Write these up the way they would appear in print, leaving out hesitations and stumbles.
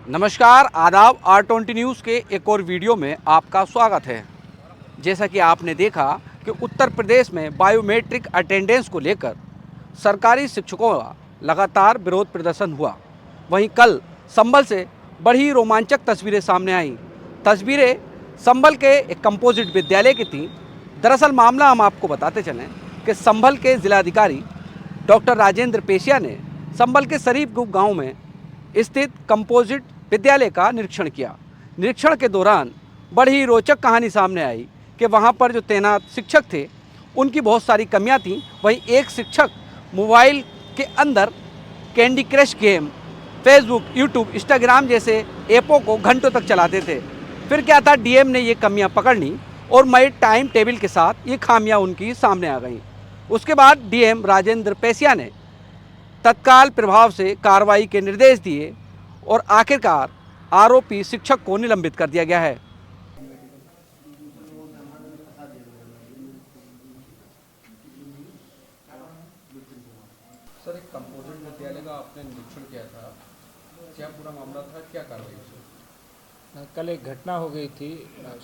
नमस्कार, आदाब। R20 news के एक और वीडियो में आपका स्वागत है। जैसा कि आपने देखा कि उत्तर प्रदेश में बायोमेट्रिक अटेंडेंस को लेकर सरकारी शिक्षकों का लगातार विरोध प्रदर्शन हुआ। वहीं कल संभल से बड़ी रोमांचक तस्वीरें सामने आईं। तस्वीरें संभल के एक कंपोजिट विद्यालय की थीं। दरअसल मामला हम आपको बताते चलें कि संभल के जिलाधिकारी डॉक्टर राजेंद्र पेशिया ने संभल के शरीफ गांव में स्थित कंपोजिट विद्यालय का निरीक्षण किया। निरीक्षण के दौरान बड़ी ही रोचक कहानी सामने आई कि वहां पर जो तैनात शिक्षक थे उनकी बहुत सारी कमियां थीं। वहीं एक शिक्षक मोबाइल के अंदर candy crush game, Facebook, YouTube, Instagram जैसे ऐपों को घंटों तक चलाते थे। फिर क्या था, डीएम ने ये कमियां पकड़ ली और नए टाइम टेबल के साथ ये खामियां उनकी सामने आ गईं। उसके बाद डीएम राजेंद्र पेशिया ने तत्काल प्रभाव से कार्रवाई के निर्देश दिए और आखिरकार आरोपी शिक्षक को निलंबित कर दिया गया है। सर, एक कंपोजिट विद्यालय का आपने निरीक्षण किया था, क्या पूरा मामला था, क्या कार्रवाई हुई? कल एक घटना हो गई थी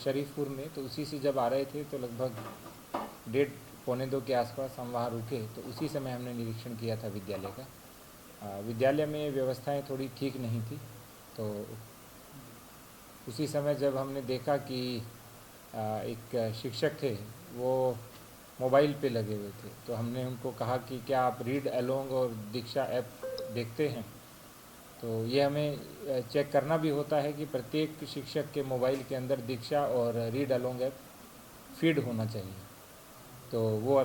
शरीफपुर में, तो उसी से जब आ रहे थे तो लगभग 1:30-1:45 के आसपास हम वहाँ रुके, तो उसी समय हमने निरीक्षण किया था विद्यालय का। विद्यालय में व्यवस्थाएं थोड़ी ठीक नहीं थी, तो उसी समय जब हमने देखा कि एक शिक्षक थे वो मोबाइल पे लगे हुए थे, तो हमने उनको कहा कि क्या आप रीड अलोंग और दीक्षा ऐप देखते हैं। तो ये हमें चेक करना भी होता है कि प्रत्येक शिक्षक के मोबाइल के अंदर दीक्षा और रीड अलोंग ऐप फीड होना चाहिए। तो वो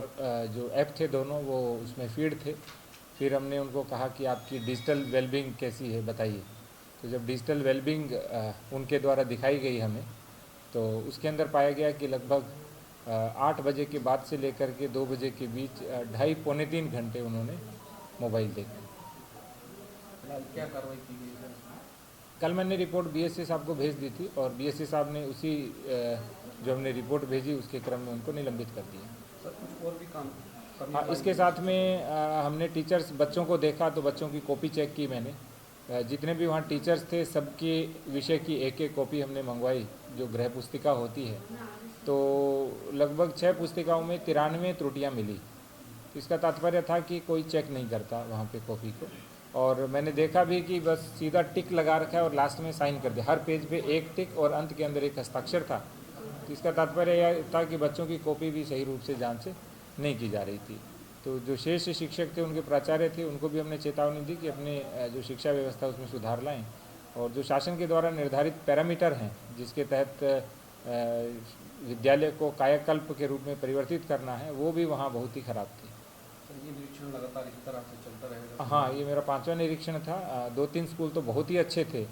जो ऐप थे दोनों वो उसमें फीड थे। फिर हमने उनको कहा कि आपकी डिजिटल वेलबींग कैसी है बताइए। तो जब डिजिटल वेलबींग उनके द्वारा दिखाई गई हमें, तो उसके अंदर पाया गया कि लगभग 8 बजे के बाद से लेकर के 2 बजे के बीच 2.5-3 घंटे उन्होंने मोबाइल देखा। क्या कार्रवाई की गई सर? कल मैंने रिपोर्ट बीएससी साहब को भेज दी थी और बीएससी साहब ने उसी जो हमने रिपोर्ट भेजी उसके क्रम में उनको निलंबित कर दिया। सर, कुछ और भी काम हाँ, इसके साथ में हमने टीचर्स बच्चों को देखा तो बच्चों की कॉपी चेक की मैंने। जितने भी वहाँ टीचर्स थे सबके विषय की एक एक कॉपी हमने मंगवाई, जो गृह पुस्तिका होती है। तो लगभग 6 पुस्तिकाओं में 93 त्रुटियाँ मिली। इसका तात्पर्य था कि कोई चेक नहीं करता वहाँ पे कॉपी को। और मैंने देखा भी कि बस सीधा टिक लगा रखा है और लास्ट में साइन कर दिया। हर पेज पे एक टिक और अंत के अंदर एक हस्ताक्षर था। तो इसका तात्पर्य यह था कि बच्चों की कॉपी भी सही रूप से जांच नहीं की जा रही थी। तो जो शेष शिक्षक थे, उनके प्राचार्य थे, उनको भी हमने चेतावनी दी कि अपने जो शिक्षा व्यवस्था उसमें सुधार लाएँ। और जो शासन के द्वारा निर्धारित पैरामीटर हैं जिसके तहत विद्यालय को कायाकल्प के रूप में परिवर्तित करना है, वो भी वहाँ बहुत ही ख़राब थी। ये निरीक्षण लगातार इसी तरह से चलता रहेगा? हाँ, ये मेरा 5वां निरीक्षण था। 2-3 स्कूल तो बहुत ही अच्छे थे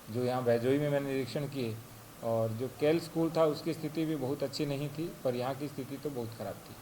जो यहाँ भैजोई में मैंने निरीक्षण किए, और जो केल स्कूल था उसकी स्थिति भी बहुत अच्छी नहीं थी, पर यहाँ की स्थिति तो बहुत ख़राब थी।